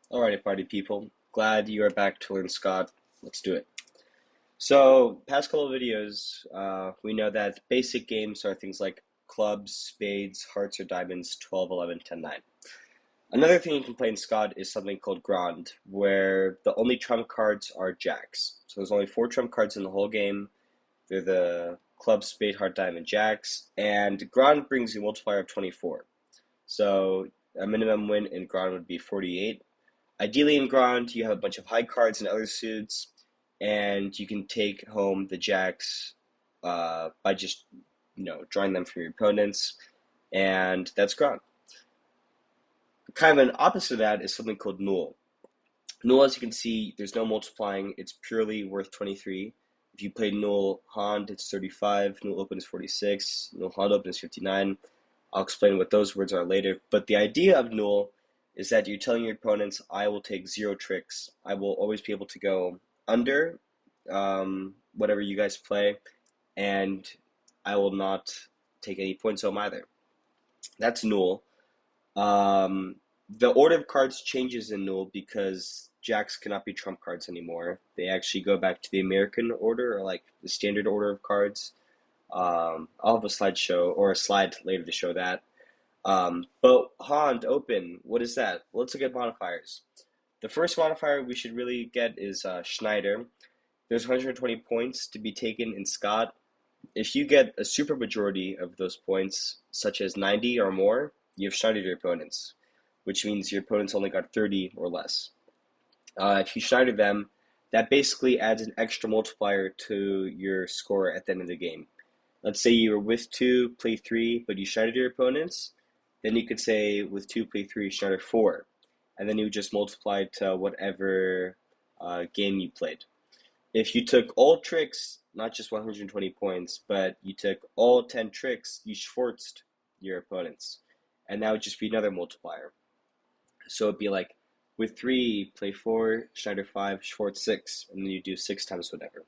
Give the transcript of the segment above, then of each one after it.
Alrighty, party people. Glad you are back to learn Scott. Let's do it. So, past couple of videos, we know that basic games are things like clubs, spades, hearts or diamonds, 12, 11, 10, 9. Another thing you can play in Scott is something called Grand, where the only trump cards are jacks. So there's only 4 trump cards in the whole game. They're the club, spade, heart, diamond, jacks. And Grand brings a multiplier of 24. So a minimum win in Grand would be 48. Ideally in Grand, you have a bunch of high cards and other suits, and you can take home the jacks by just drawing them from your opponents, and that's Grand. Kind of an opposite of that is something called Null. Null, as you can see, there's no multiplying; it's purely worth 23. If you play Null Hand, it's 35. Null Open is 46. Null Hand Open is 59. I'll explain what those words are later. But the idea of Null is that you're telling your opponents, I will take 0 tricks. I will always be able to go under whatever you guys play, and I will not take any points home either. That's Null. The order of cards changes in Null because jacks cannot be trump cards anymore. They actually go back to the American order, or like the standard order of cards. I'll have a slideshow or a slide later to show that. But Hand Open, what is that? Well, let's look at modifiers. The first modifier we should really get is Schneider. There's 120 points to be taken in Scott. If you get a super majority of those points, such as 90 or more, you have Schneidered your opponents, which means your opponents only got 30 or less. If you Schneider them, that basically adds an extra multiplier to your score at the end of the game. Let's say you were with 2, play 3, but you Schneidered your opponents. Then you could say with 2, play 3, Schneider 4. And then you just multiply to whatever game you played. If you took all tricks, not just 120 points, but you took all 10 tricks, you schwarzed your opponents. And that would just be another multiplier. So it'd be like, with 3, play 4, Schneider 5, schwarz 6, and then you do 6 times whatever.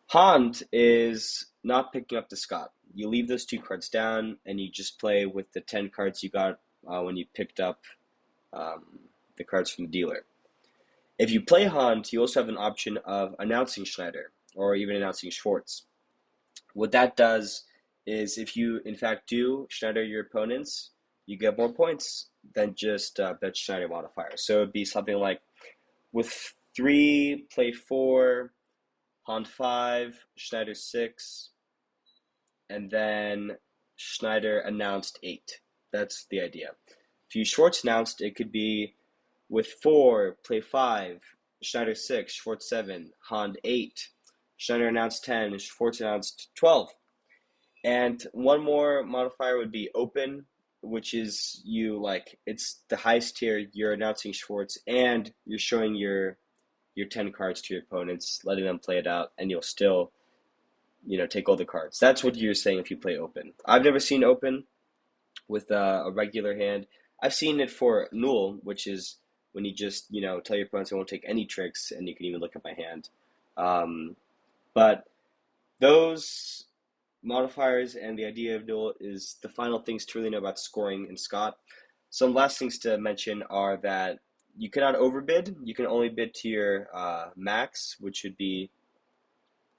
Hand is not picking up the Scott. You leave those 2 cards down, and you just play with the 10 cards you got when you picked up the cards from the dealer. If you play Hand, you also have an option of announcing Schneider, or even announcing Schwartz. What that does is if you, in fact, do Schneider your opponents, you get more points than just that Schneider modifier. So it would be something like, with 3, play 4, Hand 5, Schneider 6, and then Schneider announced 8. That's the idea. If you Schwartz announced, it could be with 4, play 5, Schneider 6, Schwartz 7, Hand 8, Schneider announced 10, Schwartz announced 12. And one more modifier would be open, which is it's the highest tier, you're announcing Schwartz, and you're showing your 10 cards to your opponents, letting them play it out, and you'll still take all the cards. That's what you're saying if you play open. I've never seen open with a regular hand. I've seen it for Null, which is when you just tell your opponents I won't take any tricks, and you can even look at my hand. But those modifiers and the idea of Null is the final things to really know about scoring in Scott. Some last things to mention are that you cannot overbid. You can only bid to your max, which would be,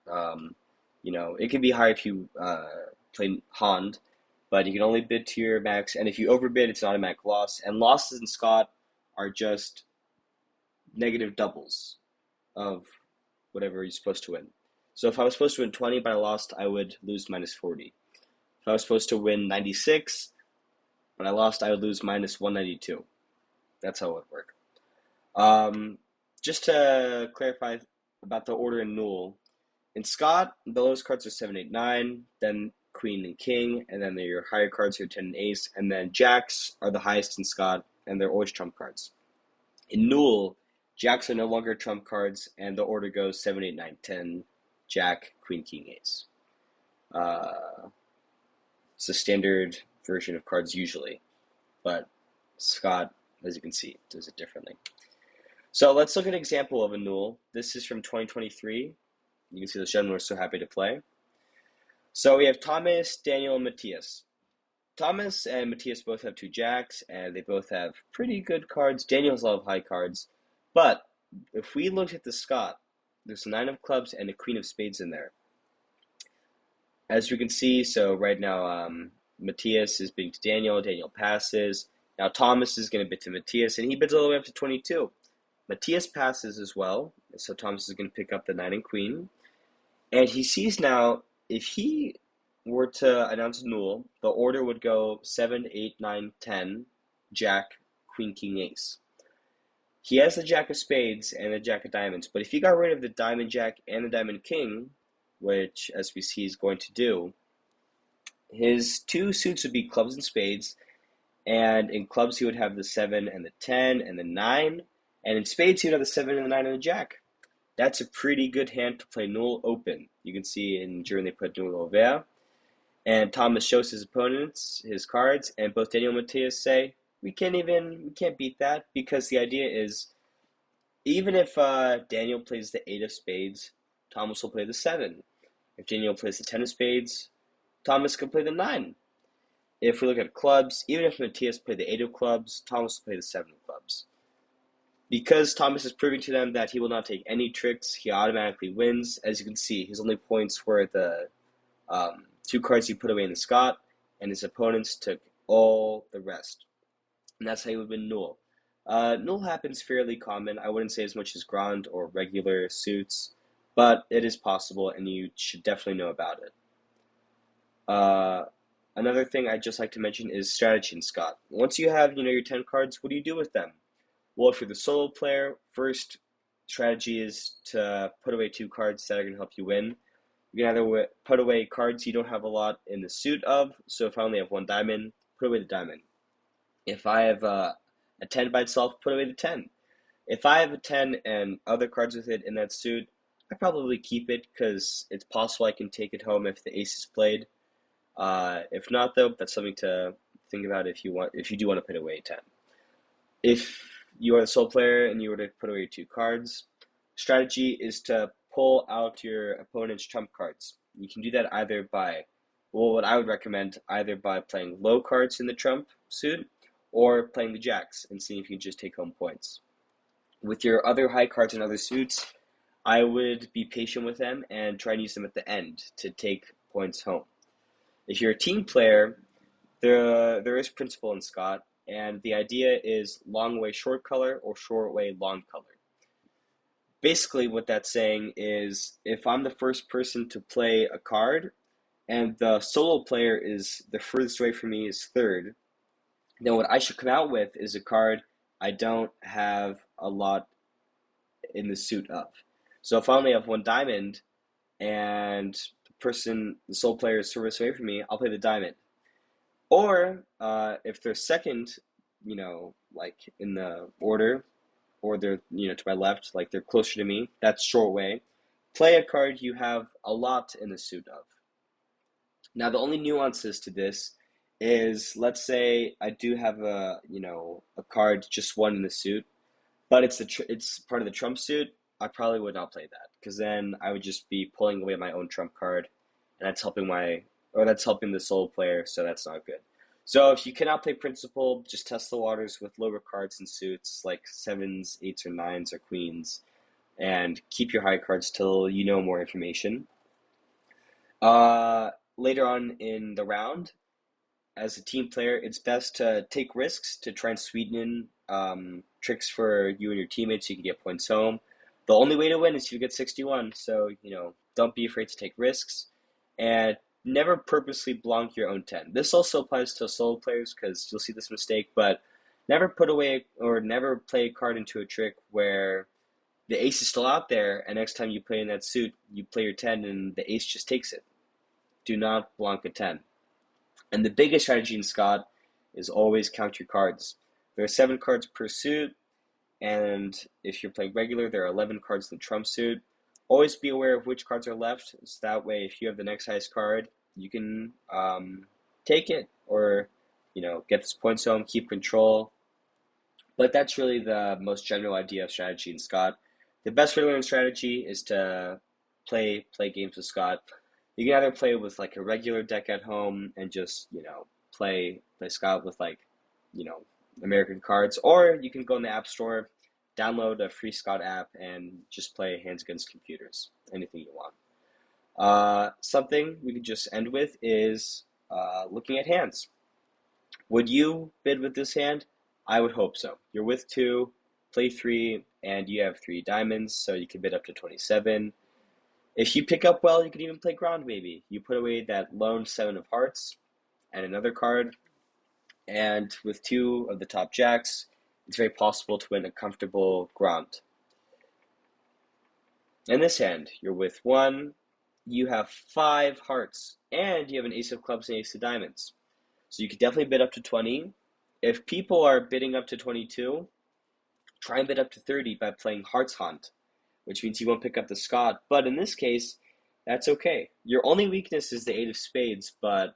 it can be higher if you play Hand, but you can only bid to your max. And if you overbid, it's an automatic loss. And losses in Scott are just negative doubles of whatever you're supposed to win. So if I was supposed to win 20 but I lost, I would lose minus 40. If I was supposed to win 96 but I lost, I would lose minus 192. That's how it would work. Just to clarify about the order in Null, in Scott, the lowest cards are 7, 8, 9, then Queen and King, and then your higher cards are 10 and Ace, and then Jacks are the highest in Scott, and they're always trump cards. In Null, Jacks are no longer trump cards, and the order goes 7, 8, 9, 10, Jack, Queen, King, Ace. It's a standard version of cards usually, but Scott, as you can see, does it differently. So let's look at an example of a Null. This is from 2023. You can see the gentlemen are so happy to play. So we have Thomas, Daniel, and Matthias. Thomas and Matthias both have two jacks, and they both have pretty good cards. Daniel has a lot of high cards. But if we look at the Scott, there's a nine of clubs and a queen of spades in there. As you can see, so right now, Matthias is bidding to Daniel. Daniel passes. Now Thomas is going to bid to Matthias, and he bids all the way up to 22. Matthias passes as well, so Thomas is going to pick up the knight and queen. And he sees now, if he were to announce a null, the order would go 7, 8, 9, 10, jack, queen, king, ace. He has the jack of spades and the jack of diamonds, but if he got rid of the diamond jack and the diamond king, which, as we see, he's going to do, his two suits would be clubs and spades, and in clubs he would have the 7 and the 10 and the 9, and in spades he would have the 7 and the 9 and the jack. That's a pretty good hand to play null open. You can see in German they put null over, and Thomas shows his opponents his cards, and both Daniel and Matthias say, we can't beat that, because the idea is, even if Daniel plays the 8 of spades, Thomas will play the 7. If Daniel plays the 10 of spades, Thomas can play the 9. If we look at clubs, even if Matthias played the 8 of clubs, Thomas will play the 7 of clubs. Because Thomas is proving to them that he will not take any tricks, he automatically wins. As you can see, his only points were the two cards he put away in the Scott, and his opponents took all the rest. And that's how he would win null. Null happens fairly common. I wouldn't say as much as grand or regular suits, but it is possible, and you should definitely know about it. Another thing I'd just like to mention is strategy in Scott. Once you have your 10 cards, what do you do with them? Well, if you're the solo player, first strategy is to put away 2 cards that are going to help you win. You can either put away cards you don't have a lot in the suit of, so if I only have 1 diamond, put away the diamond. If I have a 10 by itself, put away the 10. If I have a 10 and other cards with it in that suit, I probably keep it because it's possible I can take it home if the ace is played. If not, though, that's something to think about if you do want to put away a 10. If you are the sole player and you were to put away 2 cards, strategy is to pull out your opponent's trump cards. You can do that either by, well, what I would recommend, either by playing low cards in the trump suit or playing the jacks and seeing if you can just take home points. With your other high cards and other suits, I would be patient with them and try and use them at the end to take points home. If you're a team player, there is principle in Scott, and the idea is long way short color or short way long color. Basically what that's saying is, if I'm the first person to play a card and the solo player is the furthest away from me is third, then what I should come out with is a card I don't have a lot in the suit of. So if I only have 1 diamond and the sole player is furthest away from me, I'll play the diamond. Or if they're second, like in the order, or they're to my left, like they're closer to me, that's short way. Play a card you have a lot in the suit of. Now the only nuances to this is, let's say I do have a card, just 1 in the suit, but it's part of the trump suit. I probably would not play that, because then I would just be pulling away my own trump card, and that's helping the solo player, so that's not good. So if you cannot play principal, just test the waters with lower cards and suits like 7s, 8s, or 9s, or queens, and keep your high cards till you know more information. Later on in the round, as a team player, it's best to take risks to try and sweeten tricks for you and your teammates so you can get points home. The only way to win is if you get 61, so don't be afraid to take risks, and never purposely blank your own 10. This also applies to solo players, because you'll see this mistake, but never put away or never play a card into a trick where the ace is still out there, and next time you play in that suit, you play your 10 and the ace just takes it. Do not blank a 10. And the biggest strategy in Scott is always count your cards. There are 7 cards per suit, and if you're playing regular, there are 11 cards in the trump suit. Always be aware of which cards are left, so that way if you have the next highest card, you can take it, or get this points home, keep control. But that's really the most general idea of strategy in Scott. The best way to learn strategy is to play games with Scott. You can either play with like a regular deck at home and just play Skat with like, you know, American cards, or you can go in the App Store, download a free Skat app, and just play hands against computers. Anything you want. Something we could just end with is looking at hands. Would you bid with this hand? I would hope so. You're with two, play three, and you have three diamonds, so you can bid up to 27. If you pick up well, you could even play ground maybe. You put away that lone seven of hearts and another card, and with two of the top jacks, it's very possible to win a comfortable ground. In this hand, you're with one, you have five hearts, and you have an ace of clubs and ace of diamonds. So you could definitely bid up to 20. If people are bidding up to 22, try and bid up to 30 by playing Hearts Hunt, which means you won't pick up the Skat. But in this case, that's okay. Your only weakness is the eight of spades, but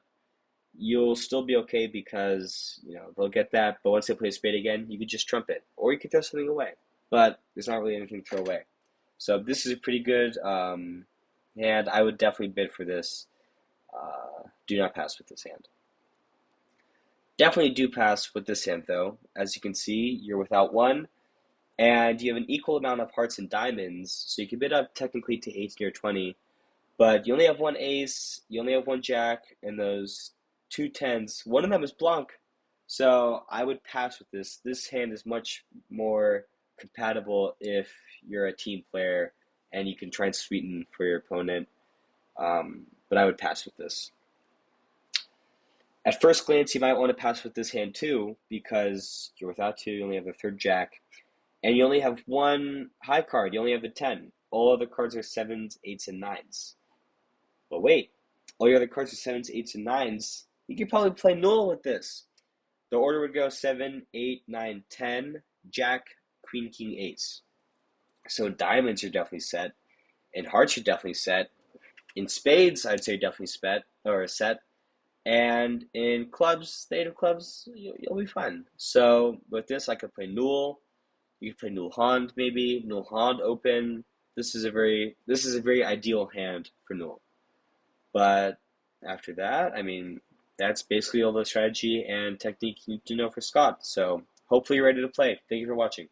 you'll still be okay because, you know, they'll get that. But once they play a spade again, you could just trump it, or you could throw something away. But there's not really anything to throw away. So this is a pretty good hand. I would definitely bid for this. Do not pass with this hand. Definitely do pass with this hand, though. As you can see, you're without one, and you have an equal amount of hearts and diamonds, so you can bid up technically to 18 or 20, but you only have one ace, you only have one jack, and those two tens. One of them is blanc, so I would pass with this. This hand is much more compatible if you're a team player, and you can try and sweeten for your opponent, but I would pass with this. At first glance, you might want to pass with this hand too, because you're without two, you only have the third jack, and you only have one high card, you only have the 10. All other cards are sevens, eights, and nines. But wait, all your other cards are sevens, eights, and nines. You could probably play null with this. The order would go 7, 8, 9, 10, jack, queen, king, ace. So diamonds are definitely set, and hearts are definitely set. In spades, I'd say definitely set. And in clubs, the eight of clubs, you'll be fine. So with this, I could play Null. You could play Null Hand maybe. Null Hand open. This is a very ideal hand for Null. But after that, I mean, that's basically all the strategy and technique you need to know for Skat. So hopefully you're ready to play. Thank you for watching.